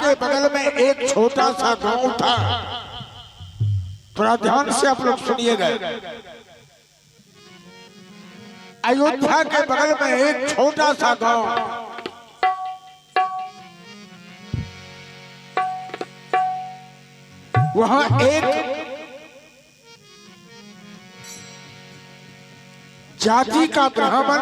के बगल में एक छोटा सा गांव था। थोड़ा ध्यान से आप लोग सुनिएगा। अयोध्या के बगल में एक छोटा सा गांव, वहां एक जाति का ब्राह्मण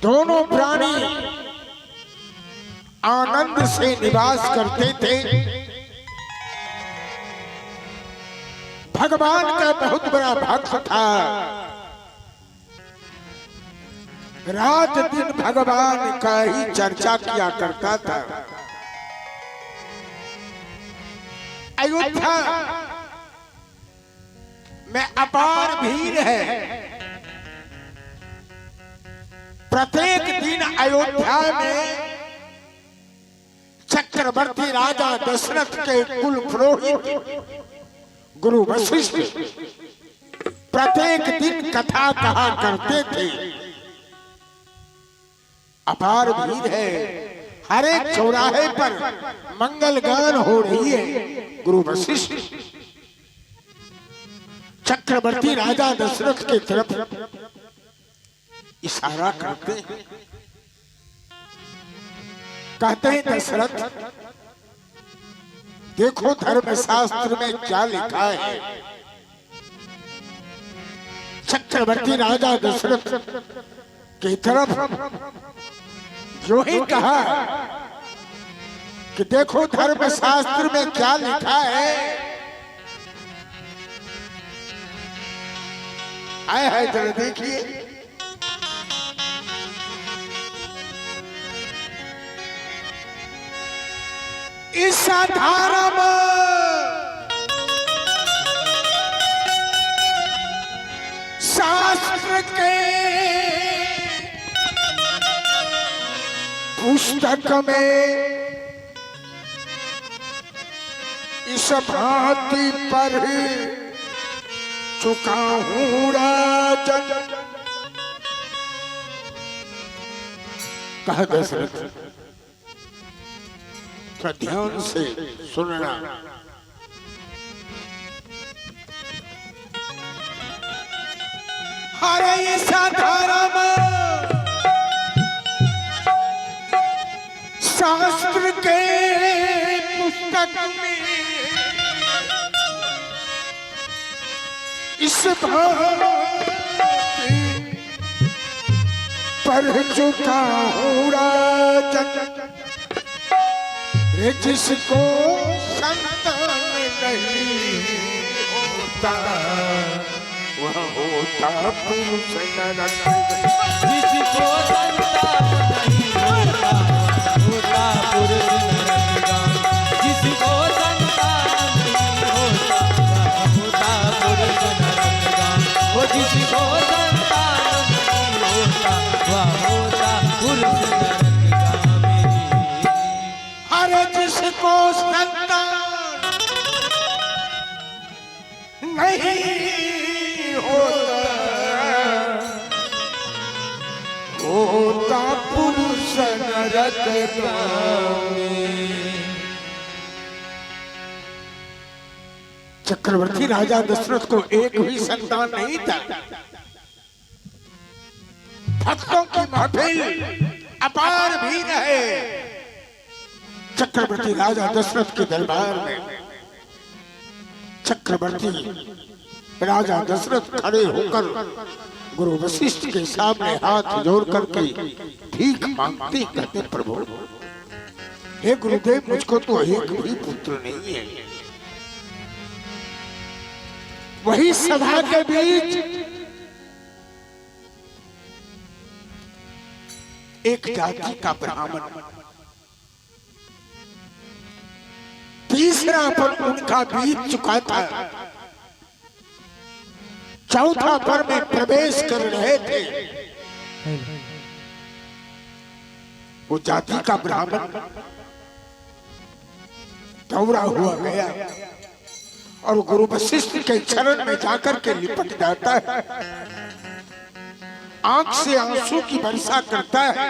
दोनों प्राणी आनंद से निवास करते थे। भगवान का बहुत बड़ा भक्त था। रात दिन भगवान का ही चर्चा किया करता था। अयोध्या में अपार भीड़ है। प्रत्येक दिन अयोध्या में चक्रवर्ती राजा दशरथ के कुल पुरोहित गुरु वशिष्ठ प्रत्येक दिन कथा कहा करते थे। अपार भीड़ है। हर एक चौराहे पर मंगल गान हो रही है। गुरु वशिष्ठ चक्रवर्ती राजा दशरथ के तरफ इशारा करते हैं। कहते हैं दशरथ, देखो धर्मशास्त्र में क्या लिखा है। चक्रवर्ती राजा दशरथ की तरफ जो ही कहा कि देखो धर्मशास्त्र में क्या लिखा है। आए है जरा देखिए। इस धर्म शास्त्र के पुस्तक में इस भांति पर चुका हूँ राजन। कहा दशरथ, थोड़ा ध्यान से सुनना। हरे धर्म शास्त्र के पुस्तक में इस भांति पर चुका हूँ राजन। जिसको संतान नहीं होता वह होता पुरुष नरक। जिसको संतान नहीं होता होता पुरुष नरक। जिसको संतान नहीं होता होता पुरुष नरक। वो जिसको संतान नहीं होता वह होता पुरुष नरक। जिसको संतान नहीं होता पुरुष नरक पावे। चक्रवर्ती राजा दशरथ को एक भी संतान नहीं था। भक्तों की महफिल अपार भीड़ है। चक्रवर्ती राजा दशरथ के दरबार में चक्रवर्ती राजा दशरथ खड़े होकर गुरु वशिष्ठ के सामने हाथ जोड़ करके भीख मांगते कहते, प्रभु हे गुरुदेव, मुझको तो एक भी पुत्र नहीं है। वही सभा के बीच एक जाति का ब्राह्मण, तीसरा पर उनका बीत चुका था, चौथा पर में प्रवेश कर रहे थे। वो जाति का ब्राह्मण दौड़ा हुआ गया और गुरु वशिष्ठ के चरण में जाकर के लिपट जाता है आंख से आंसू की वर्षा करता है,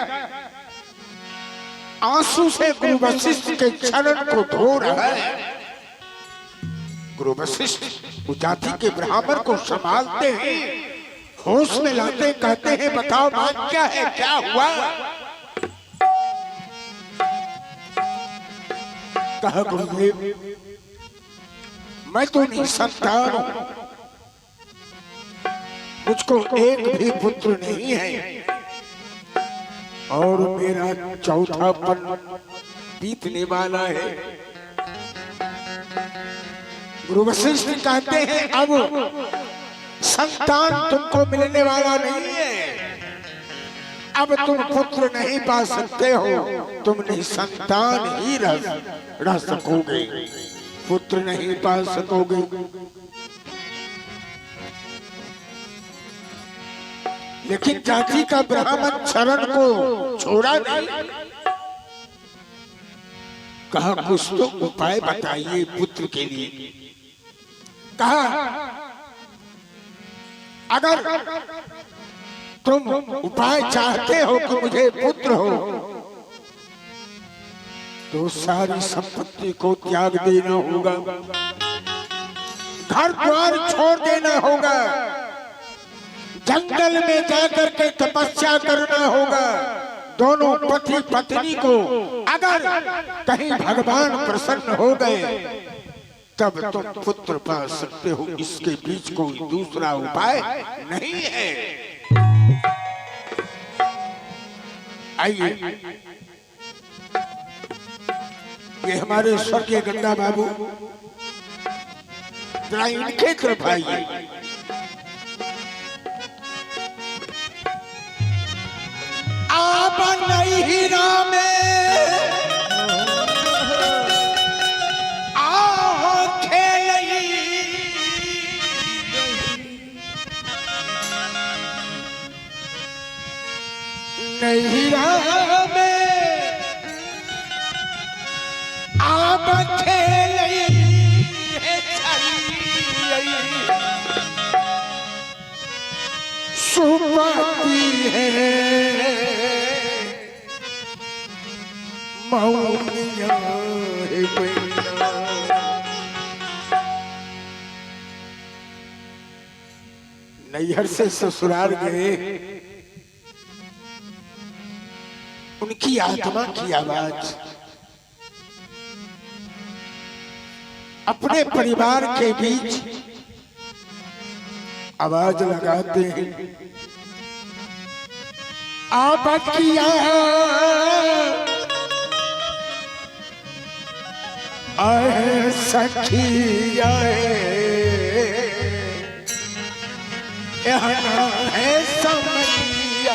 आंसू से गुरु वशिष्ठ के चरण को धो रहा है। गुरु वशिष्ठ उस जाति के ब्राह्मण को संभालते हैं, होश में लाते, कहते हैं बताओ बात क्या है, क्या हुआ? कहा गुरुदेव मैं तो निसंतान हूं, मुझको एक भी पुत्र नहीं है और मेरा चौथापन बीतने वाला है। गुरु वशिष्ठ कहते हैं अब संतान तुमको मिलने वाला नहीं है, अब तुम पुत्र नहीं पा सकते हो, तुम निसंतान ही रह सकोगे, पुत्र नहीं पा सकोगे। लेकिन जाति का ब्राह्मण चरण को छोड़ा नहीं, कहा कुछ तो उपाय बताइए पुत्र के लिए। कहा अगर तुम उपाय चाहते हो कि मुझे पुत्र हो तो सारी संपत्ति को त्याग देना होगा, घर द्वार छोड़ देना होगा, जंगल में जाकर के तपस्या करना होगा। दोनों पति पत्नी को अगर कहीं भगवान प्रसन्न हो गए तब तुम पुत्र पा सकते हो, इसके बीच कोई दूसरा उपाय नहीं है। आइए ये हमारे स्वर्गीय गंगा बाबू, जरा इनके तरफ आइए। आप नहीं रामे नहीं रामे आप खेल सुपाती है मौनिया है बैना। नैहर से ससुराल गए, उनकी आत्मा की आवाज अपने परिवार के बीच आवाज लगाते हैं, आप किया आए सखी आए यहाँ है समझिया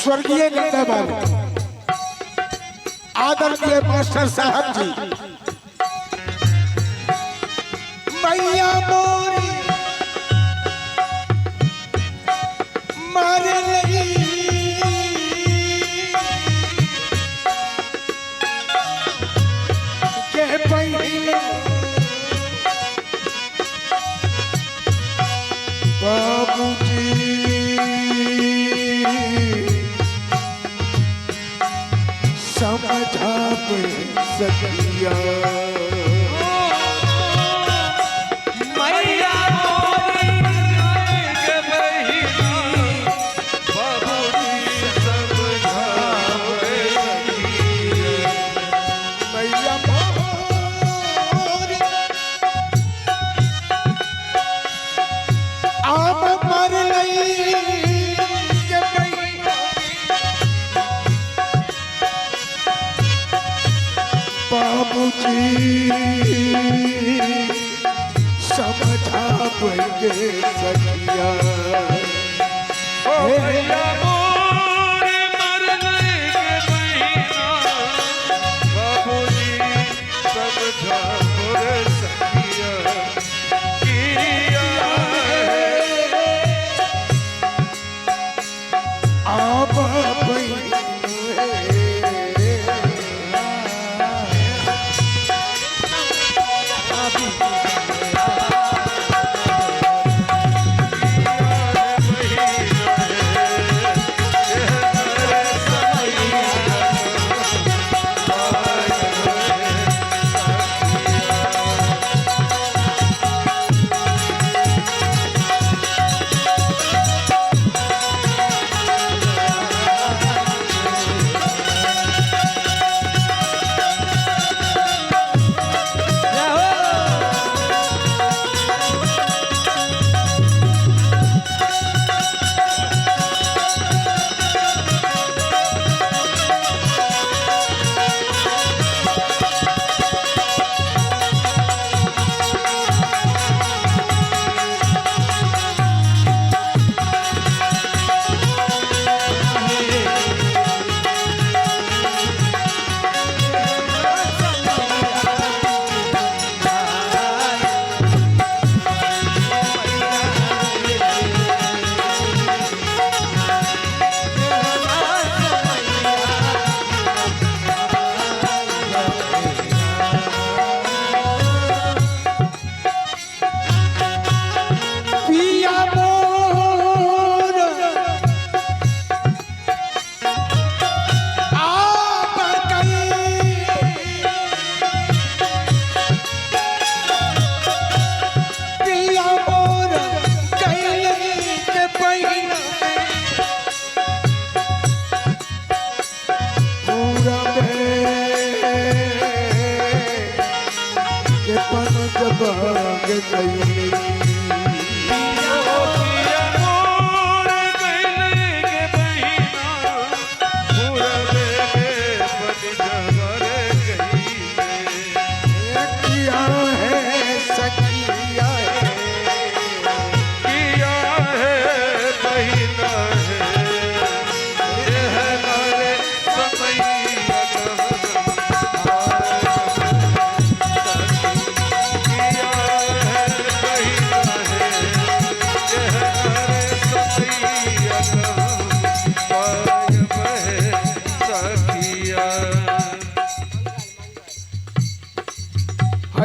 स्वर्गीय गंगा बाबू, आदरणीय मास्टर साहब जी, मैया मोरी मारे लगी के पहले बाबूजी समझा पे सकिया मैया मोरी के बहिनी बाबूजी समझावे मैया मोरी आप मर लई के मैया बाबूजी समझा पगे सकिया मैया मोरी मरने के महीना बाबूजी समझा मोर सखिया किया आप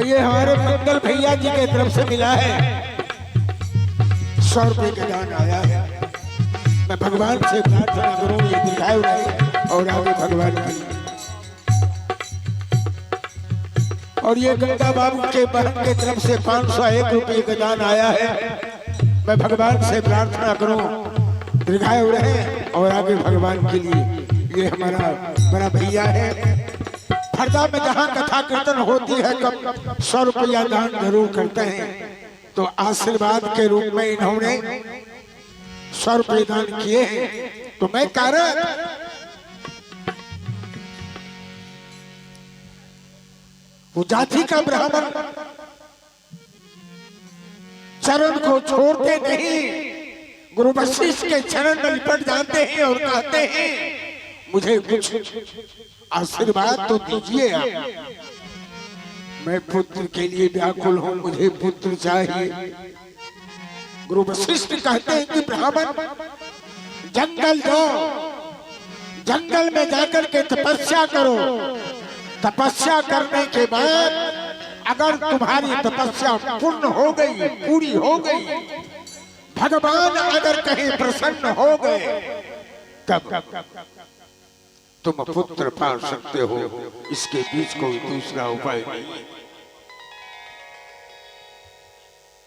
ये हमारे मंगल भैया जी के तरफ से मिला है 100 रुपए का दान आया है। मैं भगवान से प्रार्थना करूं ये दीर्घायु रहे और आगे भगवान की। और ये गंगा बाबू के बहन के तरफ से 501 रुपए का दान आया है। मैं भगवान से प्रार्थना करूं दीर्घायु रहे और आगे भगवान के लिए। ये हमारा बड़ा भैया है। हरदा में जहाँ कथा कीर्तन होती है तब 100 रुपया दान जरूर करते हैं। तो आशीर्वाद के रूप में इन्होंने 100 रुपये दान किए हैं। तो मैं कारण वो जाति का ब्राह्मण चरण को छोड़ते नहीं, गुरु वशिष्ठ के चरण में लिपट जाते हैं और कहते हैं मुझे कुछ आशीर्वाद तो दीजिए आप। मैं पुत्र के लिए व्याकुल हूं, मुझे पुत्र चाहिए। गुरु वशिष्ठ कहते हैं कि ब्राह्मण जंगल जाओ, जंगल में जाकर के तपस्या करो। तपस्या करने के बाद अगर तुम्हारी तपस्या पूर्ण हो गई, पूरी हो गई, भगवान अगर कहीं प्रसन्न हो गए, तब तुम पुत्र पा सकते हो। इसके बीच कोई दूसरा उपाय नहीं।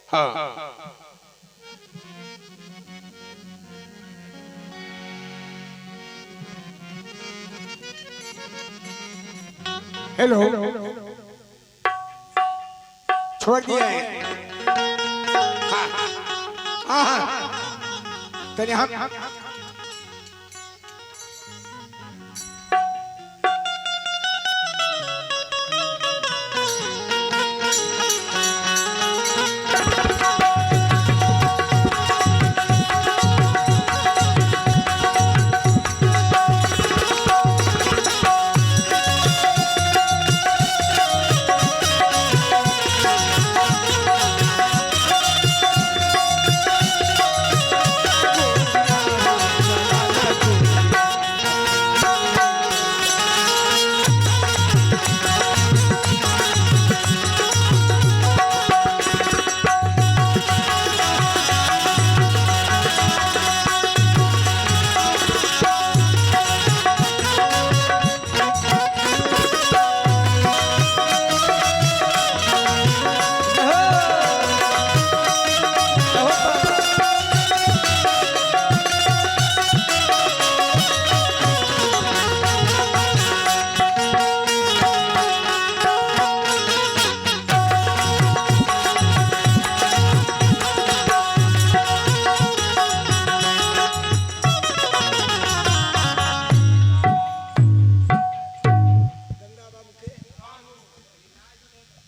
हाँ, हेलो, छोड़ दिया है। हाँ हाँ, तेरे हम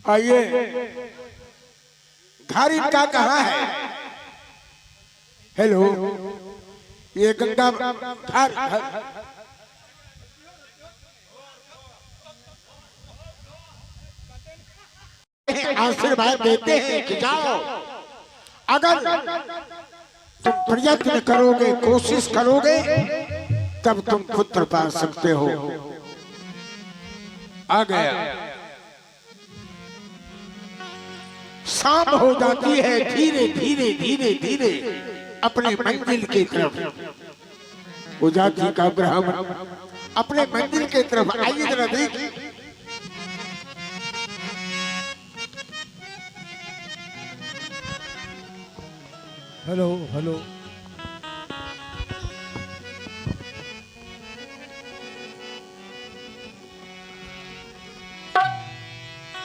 आइए, घर इनका कहाँ है? हेलो, ये गंगा घर आशीर्वाद देते हैं कि जाओ, अगर तुम प्रयत्न करोगे, कोशिश करोगे, तब तुम पुत्र पा सकते हो। आ गया। शाम हो जाती है, धीरे धीरे धीरे धीरे अपने मंजिल की तरफ उजाती का ब्राह्मण अपने मंजिल की तरफ। आइए जरा देखिए, हेलो हेलो,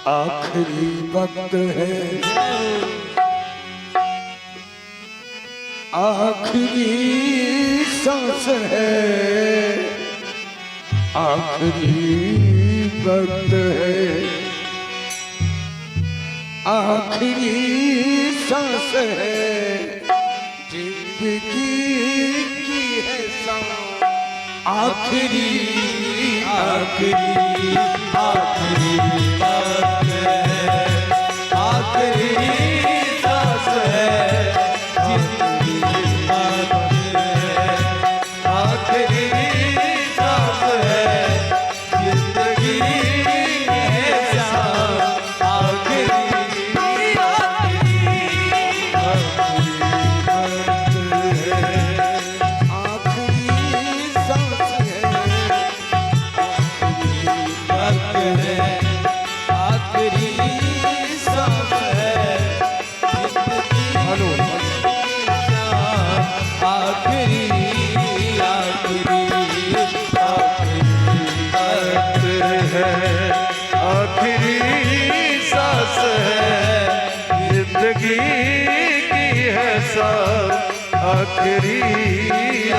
आखिरी वक्त है, आखिरी सांस है, आखिरी वक्त है, आखिरी सांस है, जिंदगी की है सांस, आखिरी आखिरी आखिरी वक्त है, आखिरी सांस है, जिंदगी वक्त है, आखिरी सांस है, जिंदगी है सांस, आखिरी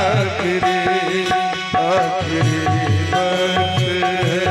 आखिरी आखिरी आखिरी वक्त है।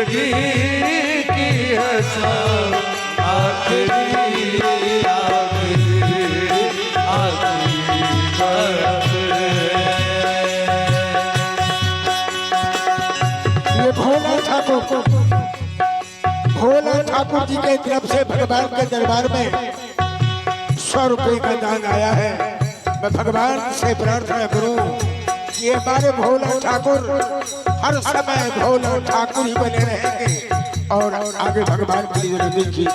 जिंदगी की है सांस आखिरी आखिरी आखिरी बरस ये भोला ठाकुर जी के तरफ से भगवान के दरबार में 100 रुपए का दान आया है। मैं भगवान से प्रार्थना करूं कि हमारे भोला ठाकुर हर समय भोला ठाकुर ही बने रहेंगे और आगे भगवान की जरूरत देखिए।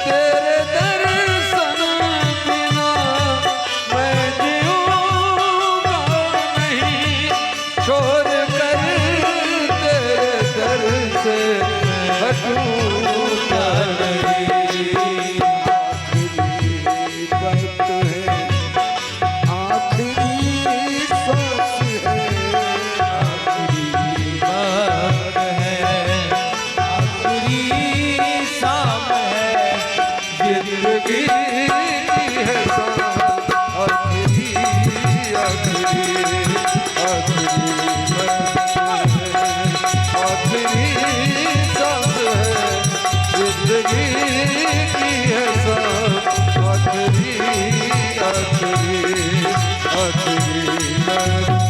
तेरे दर्शन बिना मैं जीऊंगा नहीं, छोड़ कर तेरे दर से हटूंगा नहीं। आखिरी सांस है, आखिरी बात है, आखिरी शाम है, जिंदगी है सांस आखिरी आखिरी आखिरी बात है, आखिरी सांस है, जिंदगी की है सांस आखिरी आखिरी आखिरी बात है,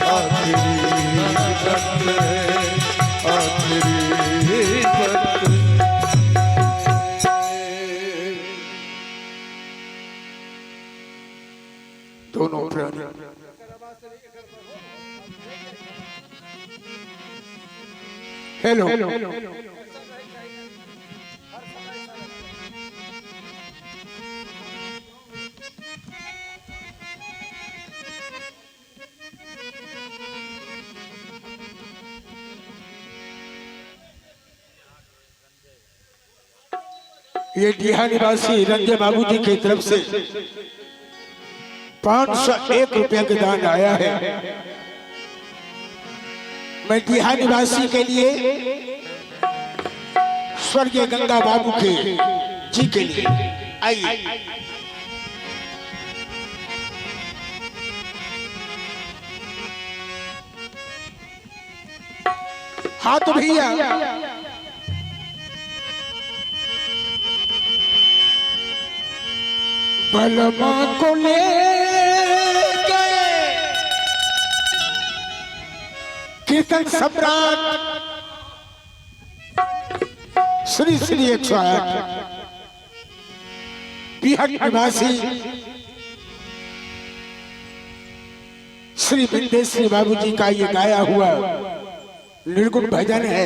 आखिरी बात है, आखिरी बात है। दोनों प्राणी हेलो ये डीहा निवासी रंगे बाबू जी की तरफ से 501 रुपया के दान आया है। मैं डीहा निवासी के लिए स्वर्गीय गंगा बाबू के जी के लिए आइए। हाँ तो भैया बलमा को ले गए कीर्तन सम्राट श्री श्री 108 बिहार निवासी श्री बिंदेश्वरी बाबू जी का ये गाया हुआ निर्गुण भजन है।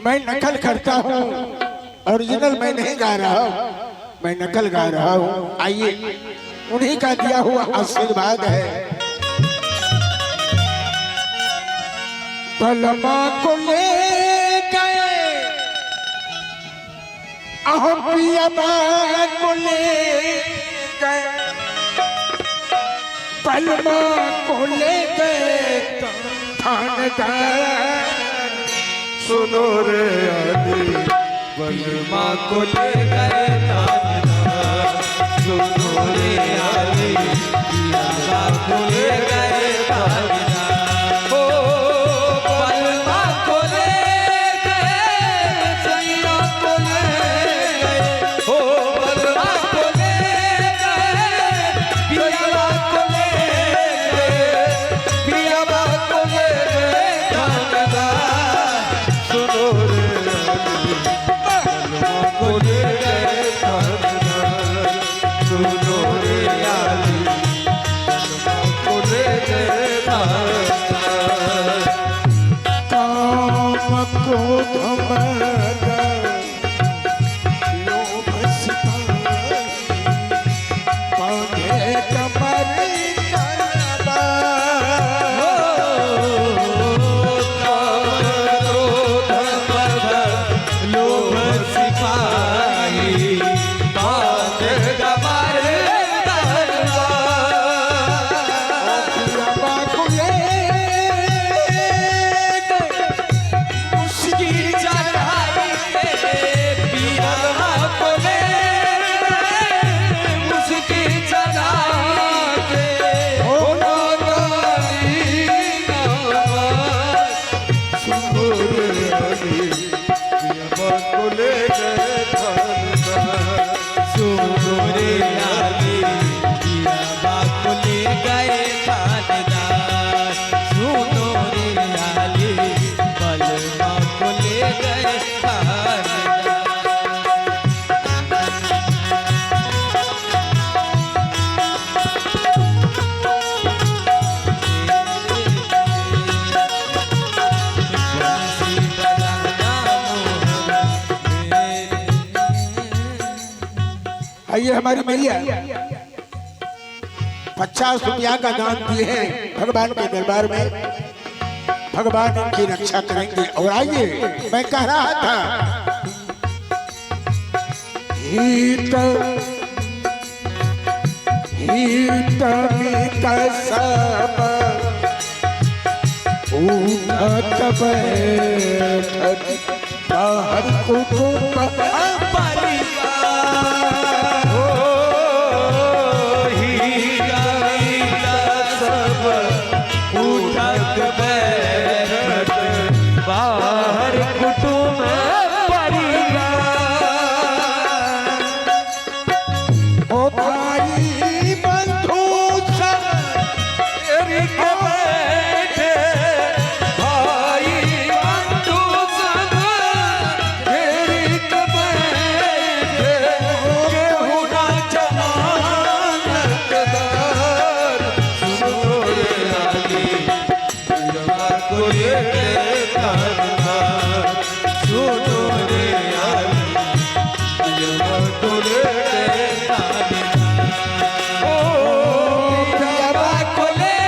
मैं नकल करता हूँ, ओरिजिनल मैं नहीं गा रहा हूँ, मैं नकल गा रहा हूँ। आइए, उन्हीं का दिया हुआ आशीर्वाद है। बलमा को ले गए पियबा को ले गए, बलमा को ले गए थानेदार। सुनो रे आदि बलमा को ले गए थानेदार, सुनो रे आदि बलमा को ले गए थानेदार। ओ बलमा को ले गए, सैया को ले गए, ओ बलमा को ले गए, पियबा को ले गए, पियबा को ले गए थानेदार। सुनो रे आदि बलमा को ले गए थानेदार, सुनो रे आदि ये हमारी मैया 50 रुपया का दान दिए हैं भगवान के दरबार में। भगवान इनकी रक्षा करेंगे। और आइए, मैं कह रहा था हित मित सब उठत बैठत बाहर कुटुंब बाहर कुटुंब ओ भाई बंधु सब एक बैठे, भाई बंधु सब एक बैठे, केहू ना जमानतदार। सुनो रे आली पियवा को लेके तानहार, सुनो रे आली पियवा को लेके तानहार। ओ पियवा को ले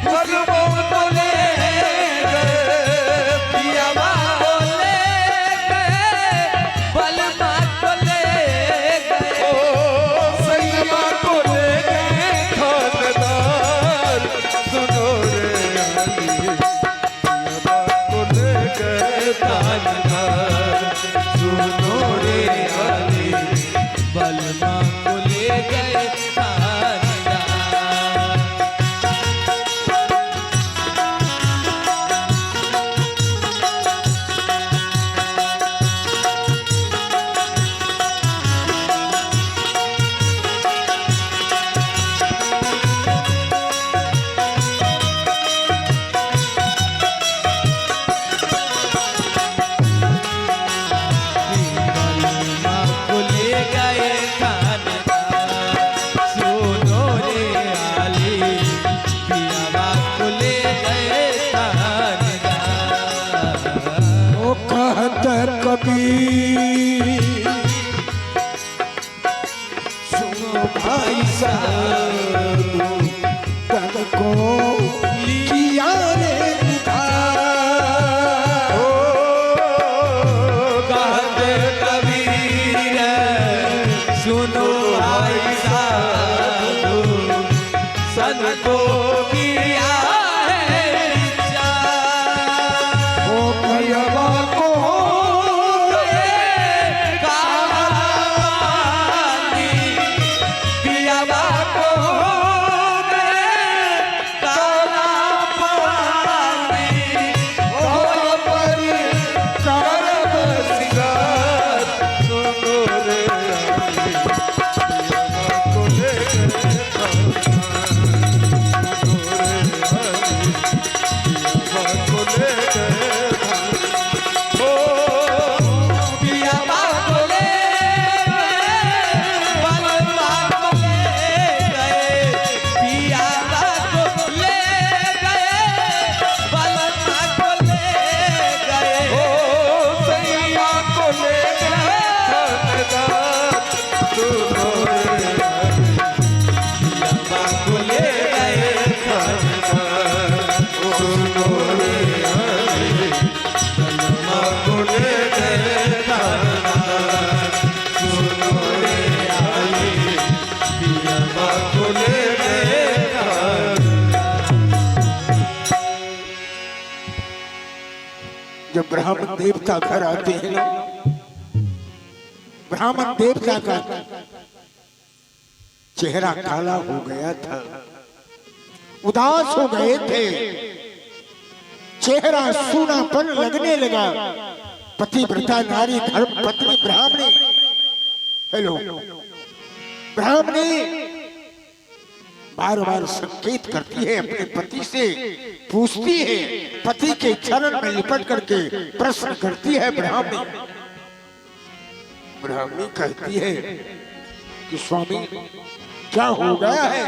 बलबो को ले पियवा को ले बलमा को ले ओ सैया को ले थानेदार। सुनो रे आली पियवा को ले थानेदार, सुनो रे आली बलमा को ले गए थानेदार। बलमा को ले गए थानेदार, सुनो रे आली पियवा को ले गए थानेदार। ओ कहत कबीर सुनो भाई साहब तन को लिया रे उधार। ओ कहते कबीर सुनो भाई साहब सन को किया है विचार। ओ भैया को पियवा को काला पानी ओ पर करब सिंगार। सुनो रे आली पियवा को ले गए थानेदार, सुनो रे आली पियवा को ले गए थानेदार। ओ पियवा को ले बलमा को ले गए, पियवा को ले गए बलमा को ले गए ओ सैया को ले गए थानेदार। सुनो रे आली पियवा को ले गए थानेदार, सुनो रे आली बलमा को ले गए थानेदार, सुनो रे आली पियवा को ले गए थानेदार। जब ब्राह्मण देवता घर आते हैं ना, ब्राह्मण देवता का चेहरा काला हो गया था, उदास हो गए थे, चेहरा सूनापन लगने लगा। पतिव्रता नारी धर्म पत्नी ब्राह्मणी, हेलो ब्राह्मणी बार बार संकेत करती है अपने पति से, पूछती है, पति के चरण में लिपट करके प्रश्न करती है ब्राह्मणी। ब्राह्मणी कहती है कि स्वामी क्या हो गया है,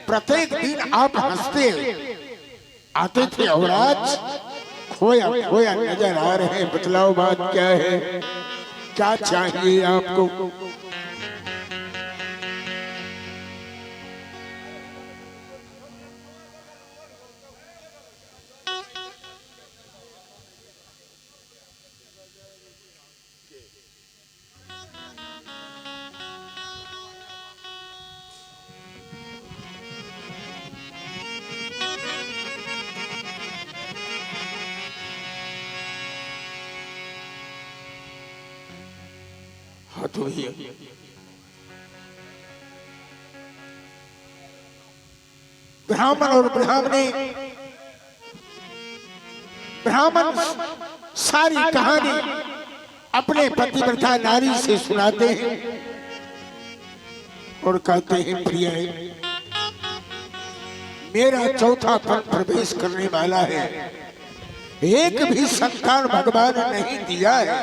प्रत्येक दिन आप हंसते आते थे और आज खोया खोया नजर आ रहे हैं, बतलाओ बात क्या है, क्या चाहिए आपको? हाथ धोइए। ब्राह्मण और ब्राह्मणी, ब्राह्मण सारी कहानी अपने पतिव्रता नारी से सुनाते हैं और कहते हैं, प्रिय मेरा चौथा पन प्रवेश करने वाला है, एक भी संतान भगवान ने नहीं दिया है,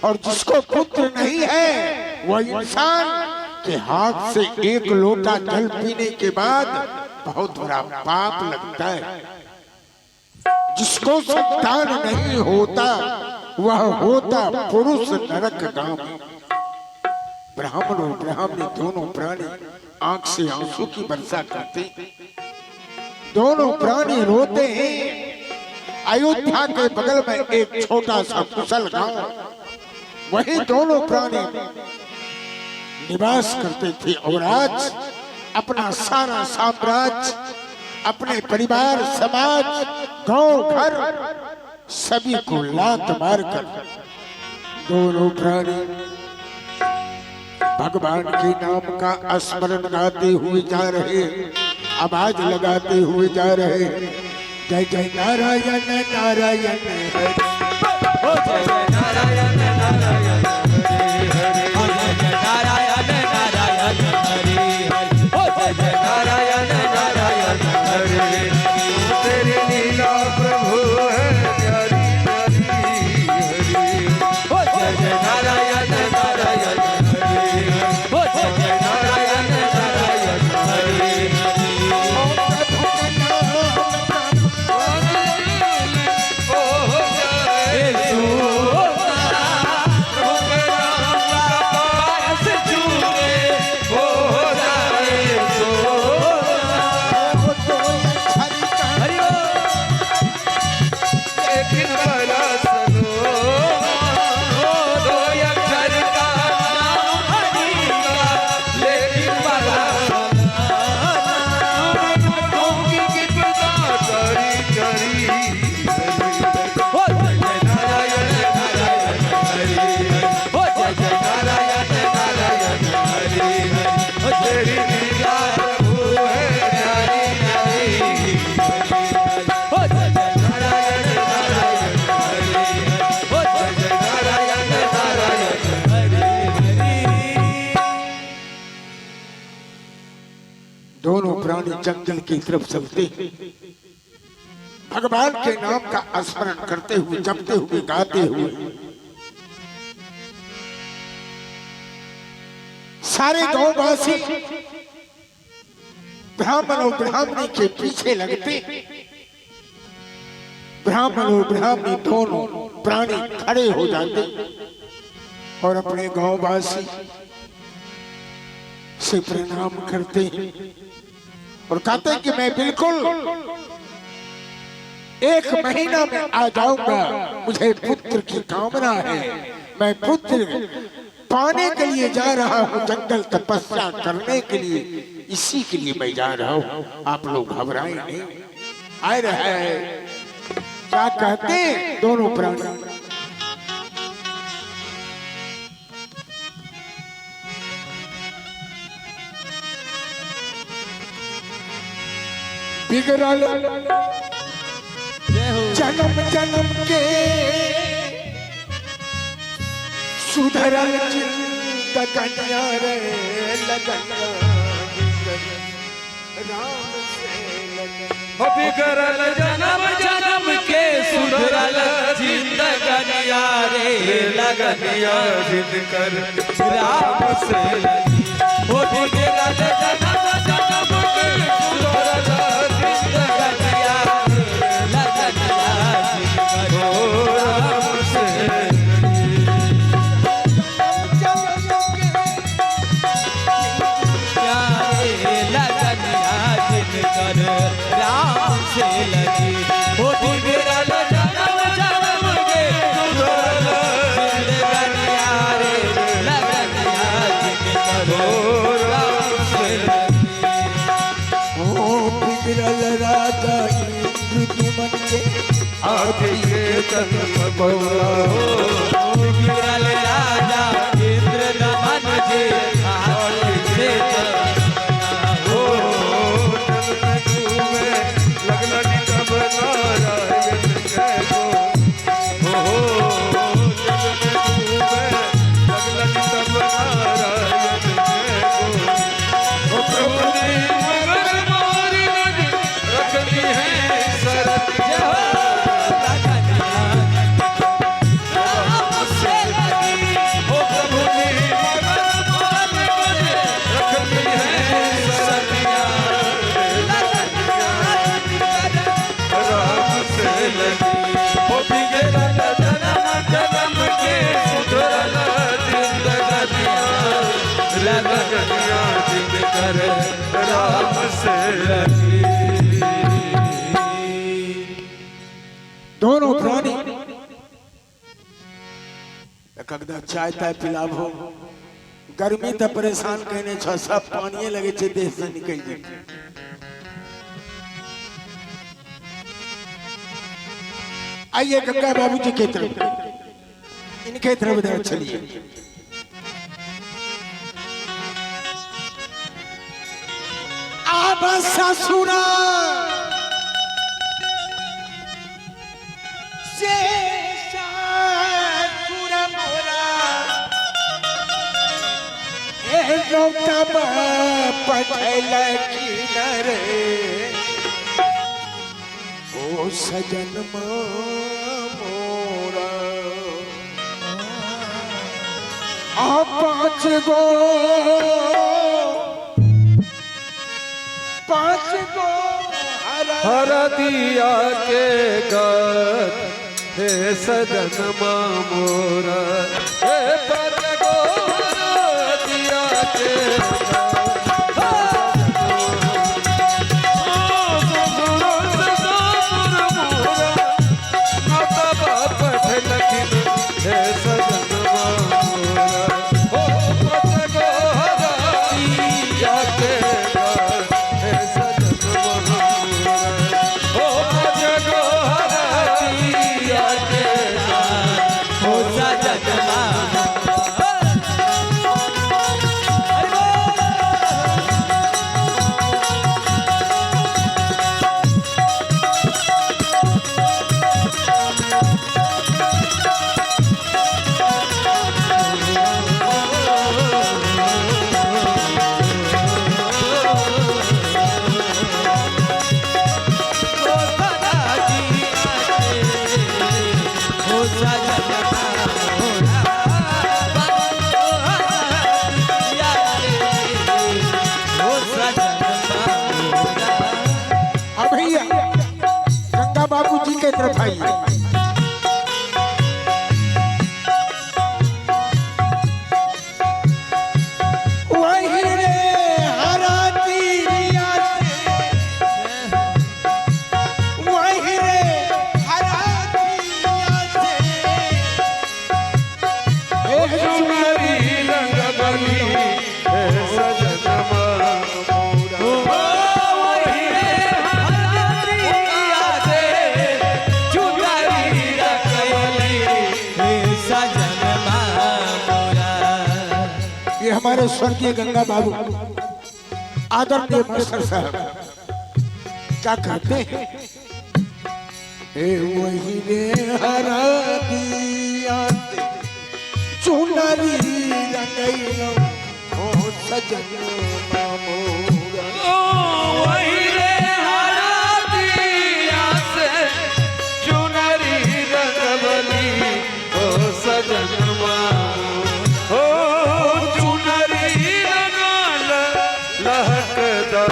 और जिसको पुत्र नहीं है वह इंसान के हाथ से एक लोटा जल पीने के बाद बहुत बड़ा पाप लगता है। जिसको संतान नहीं होता वह होता पुरुष नरक गामी। ब्राह्मण और ब्राह्मणी दोनों प्राणी आंख से आंसू की वर्षा करते, दोनों प्राणी रोते हैं। अयोध्या के बगल में एक छोटा सा कुशल गांव, वही दोनों प्राणी निवास करते थे, और आज अपना सारा साम्राज्य, अपने परिवार, समाज, गांव, घर सभी को लात मारकर दोनों प्राणी भगवान के नाम का स्मरण गाते हुए जा रहे, आवाज लगाते हुए जा रहे, जय जय नारायण नारायण हरे, ओ जय जय नारायण नारायण हरे हरे, ओ जय जय नारायण नारायण हरे हरे, ओ जय जय नारायण नारायण हरे हरे। तेरी लीला प्रभु है प्यारी प्यारी हरि। ओ जय जय नारायण नारायण हरे हरे, ओ जय जय नारायण नारायण हरे हरे। दोनों प्राणी जंगल की तरफ चलते, भगवान के नाम का स्मरण करते हुए, जपते हुए, गाते हुए। सारे गांववासी ब्राह्मण और ब्राह्मणी के पीछे लगते। ब्राह्मण और ब्राह्मणी दोनों प्राणी खड़े हो जाते और अपने गांववासी से प्रणाम करते और कहते हैं कि मैं बिल्कुल 1 महीना में आ जाऊंगा, मुझे पुत्र की कामना है, मैं पुत्र पाने के लिए जा रहा हूं, जंगल तपस्या करने के लिए, इसी के लिए मैं जा रहा हूं, आप लोग घबराएं नहीं। आ रहा है, क्या कहते हैं दोनों प्राणी? बिगड़ल जन्म जन्म के सुधरल जिंदगनिया रे लगनिया राम से लगन। बिगड़ल जन्म जन्म के सुधरल जिंदगनिया रे लगनिया जिनकर राम से लगी। ओ बिगड़ल जन्म जन्म के सुधरल जिंदगनिया रे लगनिया जिनकर राम से लगी। से लगी वो बिगड़ल जन्म जन्म के सुधरल जिंदगनिया रे लगनिया जिनकर राम से लगी ओ बिगड़ल राजा इंद्रदुमन के आदि के जन्म बहुरा बिगड़ल राजा इंद्रदमन के आदि से हो जल में डूबे लगलन तब नारायण के गो हो जल में डूबे लगलन तब नारायण के गो ओ प्रभु ने मगर मोरी नजर रखनी है शरत राम से लगी दोनों प्राणी कगदा चाय ताय पिलाब हो गर्मी तो परेशान कहने छ सब पानी लगे छे देह से निकल जाए आइए गंगा बाबू जी के तरफ इनके तरफ इधर चलिए आब ससुरा से ससुर मोरा ए रोतब पठल किनरे ओ सजन मोरा आ पाँच गो हर दिया के गत हे सजन मोरा हे पर गो हर दिया के के तरफ आइए वही रे हरा दिया वही रे हरा दिया सुनरी रंग बली हे सजन हमारे स्वर्गीय गंगा बाबू आदरणीय मास्टर साहब क्या कहते हैं हे वही रे हरा दिया चुनरी रंगैलो हो सजन मोरा वही रे हरा दिया से चुनरी रंगबली हो सजन हो लहकदा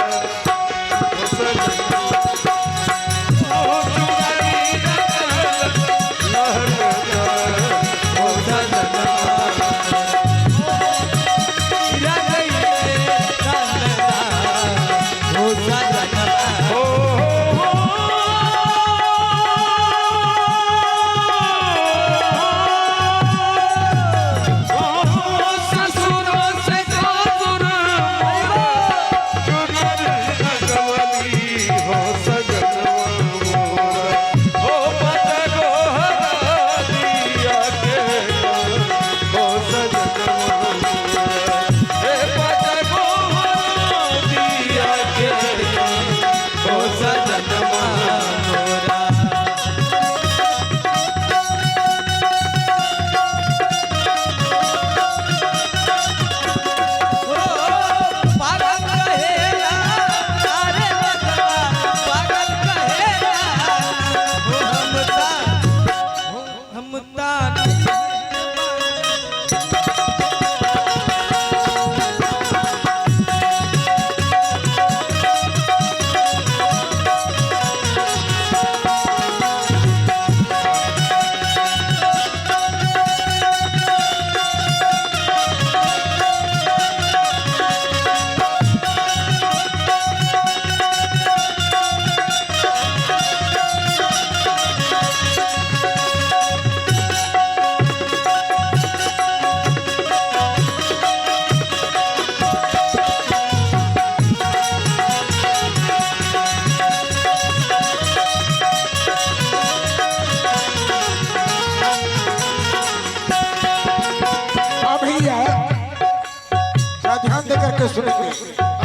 करके सुनेंगे,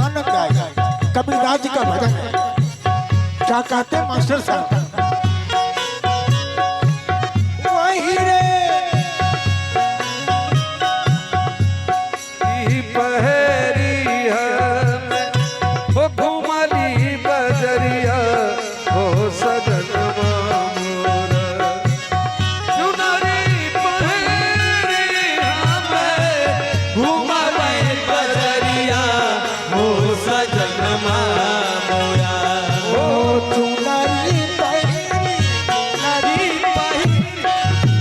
आनंद आएगा। कबीरदास जी का भजन है, क्या कहते हैं मास्टर साहब? वही रे पहरी है वो घुमली बजरिया हो सजन मामोरा चुनरी पहरी हमें घुमले बजरिया हो सजन मोरा। ओ चुनरी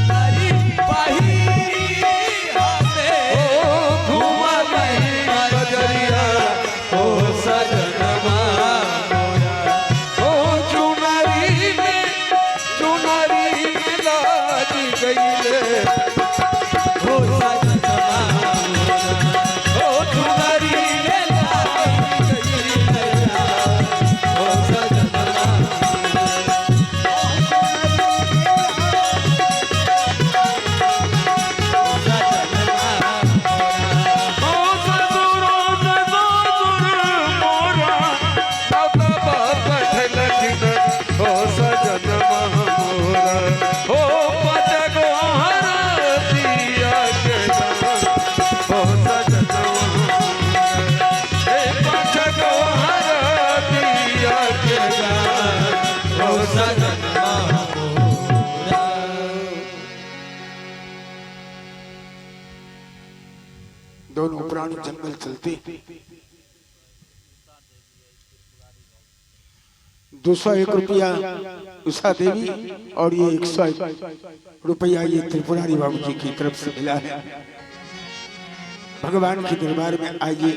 नरी पही हमें घुमले बजरिया हो सजन मोरा। ओ चुनरी में लाज गईले हो सजन हो चुनरी में लागी गई हो सजन ओ ससुरो ससुर मोरा तब बैठल ठिन हो सजन मोरा हो पटगो हर दिया के हो सजन ए पटगो हर दिया के हो सजन दोनों प्राणी जंगल चलते, 201 रुपया उषा देवी और ये 101 रुपया ये त्रिपुरारी बाबू जी की तरफ से मिला है। भगवान के दरबार में आइए।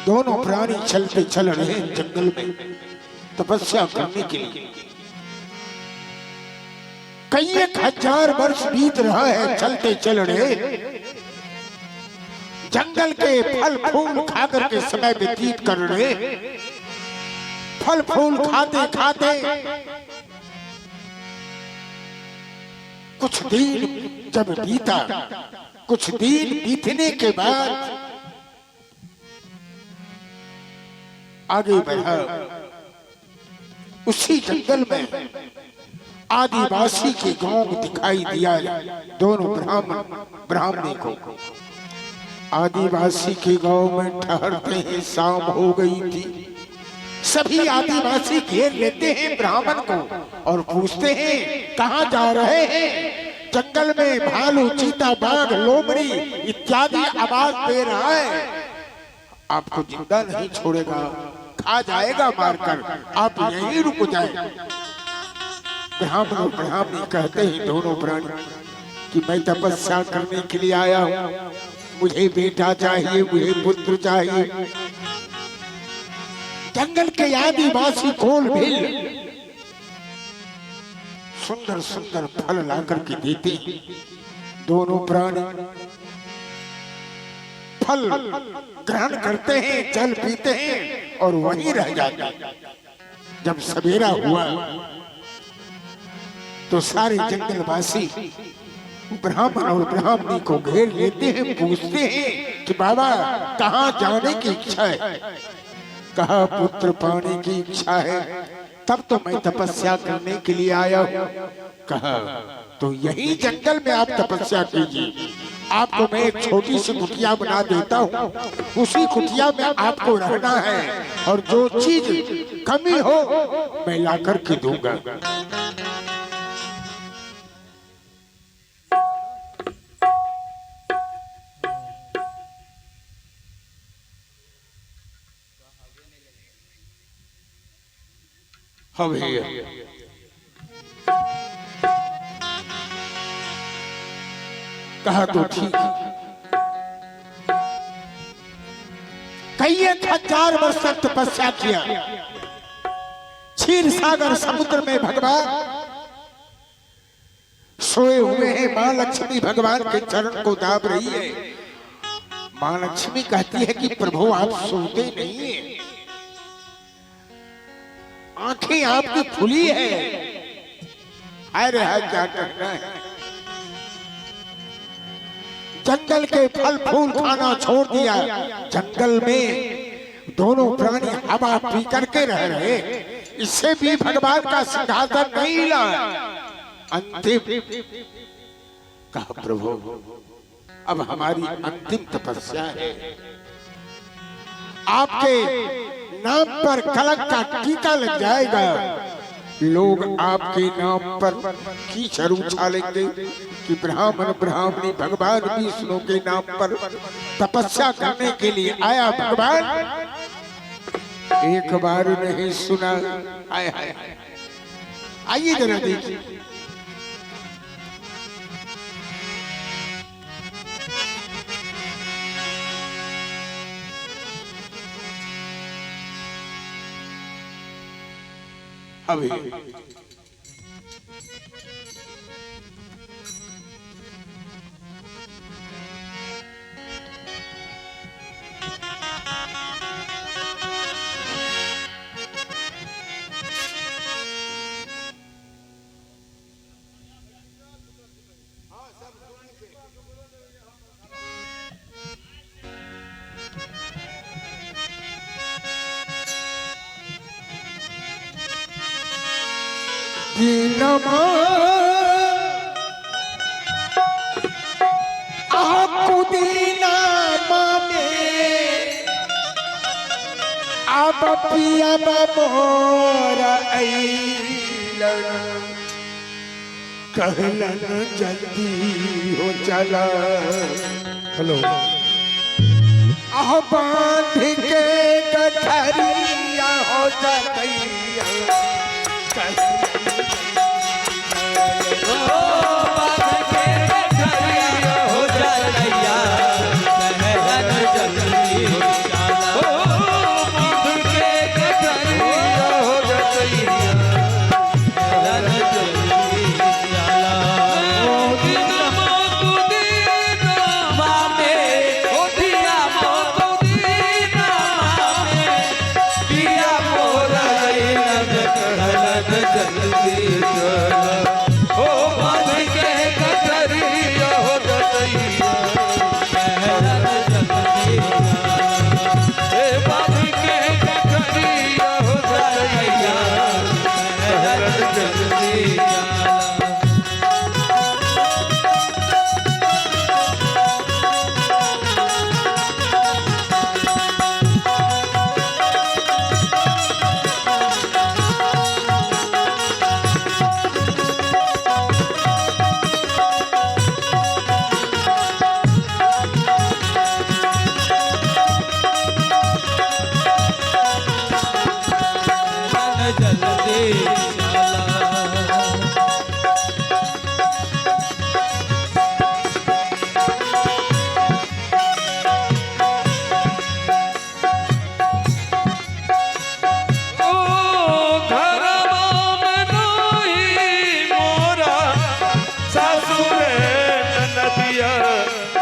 दोनों प्राणी चलते चल रहे हैं जंगल में तपस्या करने के लिए। कई 1000 वर्ष बीत रहा है, चलते चल रहे जंगल के फल फूल खाकर के समय व्यतीत कर रहे। फल फूल खाते खाते कुछ दिन जब बीता, कुछ दिन बीतने के बाद आगे बढ़ा। उसी जंगल में आदिवासी के गांव दिखाई दिया। दोनों ब्राह्मण को आदिवासी के गांव में ठहरते हैं। शाम हो गई थी। सभी आदिवासी घेर लेते हैं ब्राह्मण को और पूछते हैं कहाँ जा रहे हैं। जंगल में भालू, चीता, बाघ, लोमड़ी इत्यादि आवाज दे रहा है। आपको जिंदा नहीं छोड़ेगा, खा जाएगा मारकर, आप यहीं रुक जाए। ब्राह्मण और ब्राह्मणी कहते हैं दोनों प्राणी कि मैं तपस्या करने के लिए आया हूँ, मुझे बेटा चाहिए, मुझे पुत्र चाहिए। जंगल के आदिवासी कोल भी सुंदर सुंदर फल लाकर के देते। दोनों प्राणी फल ग्रहण करते हैं, जल पीते हैं और वहीं रह जाते। जब सवेरा हुआ तो सारे जंगलवासी ब्राह्मण और ब्राह्मणी को घेर लेते हैं, पूछते हैं कि बाबा कहाँ जाने की इच्छा है। कहा पुत्र पाने की इच्छा है, तब तो मैं तपस्या करने के लिए आया हूँ। कहा तो यही जंगल में आप तपस्या कीजिए, आपको मैं एक छोटी सी कुटिया बना देता हूँ, उसी कुटिया में आपको रहना है और जो चीज कमी हो मैं ला कर के दूंगा। हाँ भैया, कहा तो ठीक। कई 1000 वर्ष तक तपस्या किया। क्षीर सागर समुद्र में भगवान सोए हुए हैं। मां लक्ष्मी भगवान के चरण को दाब रही है। मां लक्ष्मी कहती है कि प्रभु आप सोते नहीं है, आंखें आपकी खुली है। अरे क्या करना है। जंगल के फल फूल खाना छोड़ दिया, जंगल में दोनों प्राणी हवा पी करके रह रहे, इससे भी भगवान का सिंहासन नहीं हिला। अंतिम कहा प्रभु अब हमारी अंतिम तपस्या है, आपके नाम पर कलंक का टीका लग जाएगा, लोग आपके नाम पर कीचड़ उछालेंगे कि ब्राह्मण ब्राह्मणी भगवान विष्णु के नाम पर तपस्या करने के लिए आया, भगवान एक बार नहीं सुना। आए हाय, आइए जरा देखिए। अभी पिया मोरा कहलन जल्दी हो चला। हेलो आह बांध के गठरिया हो जतैया,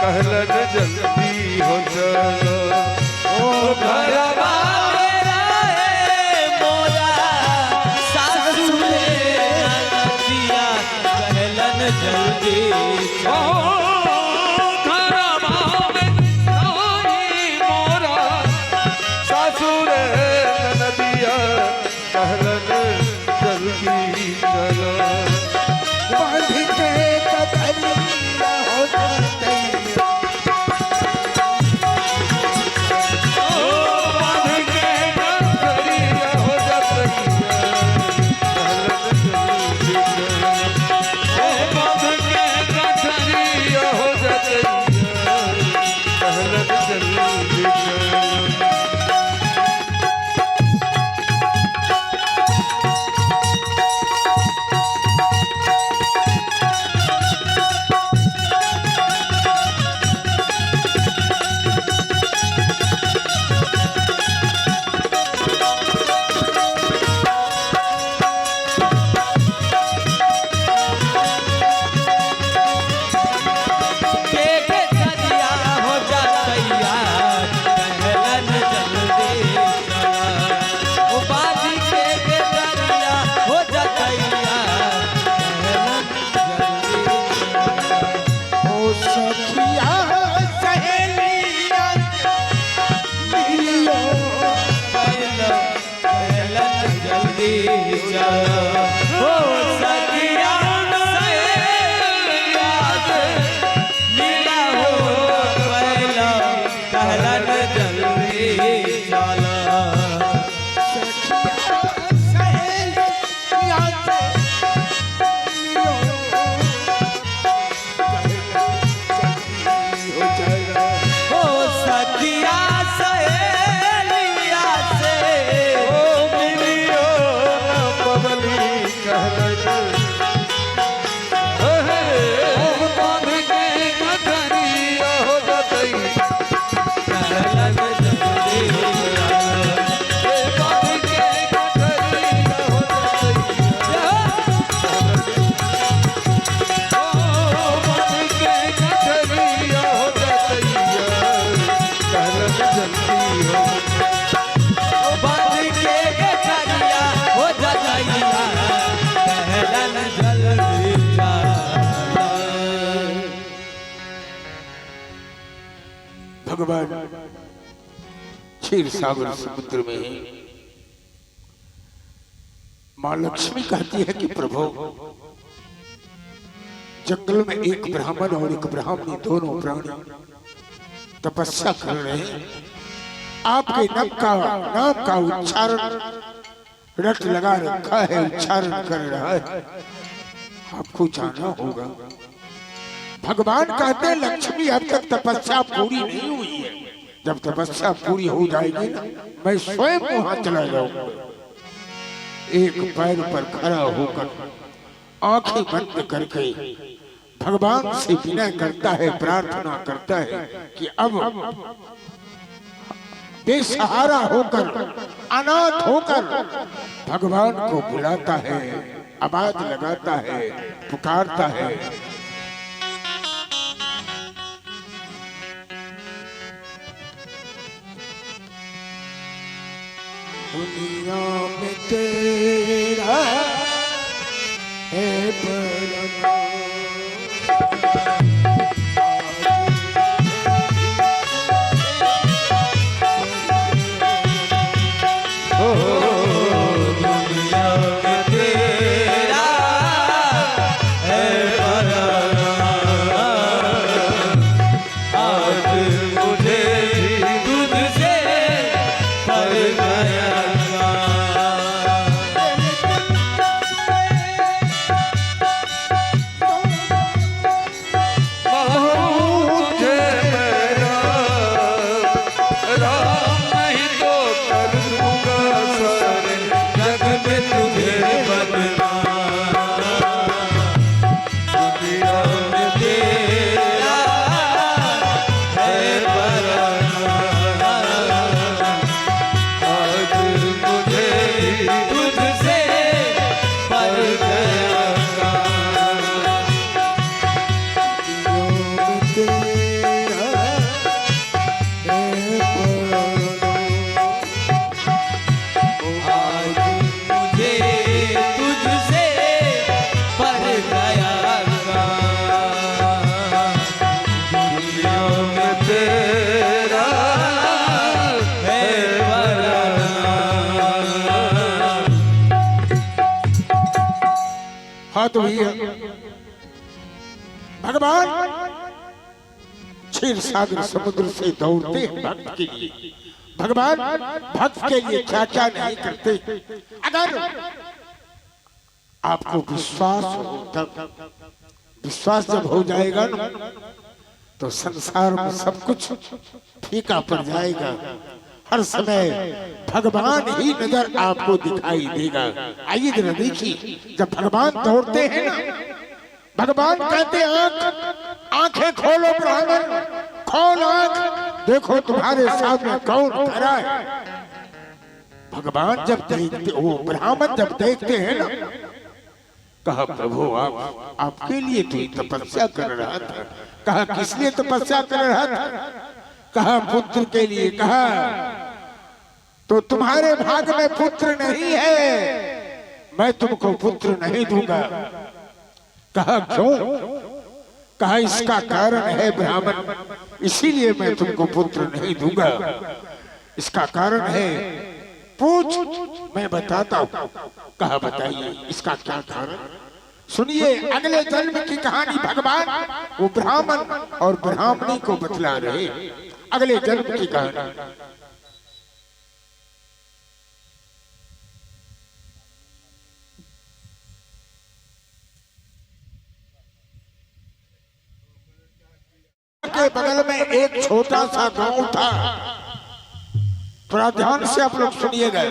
कहलन जल्दी हो चलो। ओ घरवा मेरा है मोरा सासुरे भगवान क्षीर सागर समुद्र में मां लक्ष्मी कहती है कि प्रभु, जंगल में एक ब्राह्मण और एक ब्राह्मणी दोनों प्राणी तपस्या कर रहे हैं। आपके नाम का उच्चारण रट लगा रखा है, उच्चारण कर रहा है, आपको जाना होगा। भगवान कहते हैं लक्ष्मी अब तक तपस्या पूरी नहीं हुई है, जब तपस्या पूरी हो जाएगी ना मैं स्वयं वहां चला जाऊंगा। एक पैर पर खड़ा होकर आंखें बंद करके भगवान से विनय करता है, प्रार्थना करता है कि अब बेसहारा होकर, अनाथ होकर भगवान को बुलाता है, आवाज लगाता है, पुकारता है। दुनिया में तेरा है बड़ा तो भगवान क्षीर सागर समुद्र से दौड़ते हैं भक्त के लिए। भगवान भक्त के लिए क्या क्या नहीं करते। अगर आपको विश्वास हो, तब विश्वास जब हो जाएगा ना तो संसार में सब कुछ फीका पड़ जाएगा। हर समय भगवान ही नजर आपको दिखाई देगा। आइए जरा देखिए, जब भगवान दौड़ते हैं ना, भगवान कहते हैं आंखें खोलो ब्राह्मण, खोल आंख, देखो तुम्हारे सामने कौन खड़ा है। भगवान जब देखते, वो ब्राह्मण जब देखते हैं ना, कहा प्रभु आपके लिए तो तपस्या कर रहा था। कहा किस लिए तपस्या कर रहा था? कहा पुत्र के लिए। कहा तो तुम्हारे भाग में पुत्र नहीं है, मैं तुमको पुत्र नहीं दूंगा। कहा क्यों? कहा इसका कारण है ब्राह्मण, इसीलिए मैं तुमको पुत्र नहीं दूंगा। इसका कारण है, पूछ मैं बताता हूं। कहा बताइए इसका क्या कारण? सुनिए, अगले जन्म की कहानी भगवान वो ब्राह्मण और ब्राह्मणी को बतला रहे। अगले जन्म की कहानी। के बगल में एक छोटा सा गांव था। थोड़ा ध्यान से आप लोग सुनिएगा।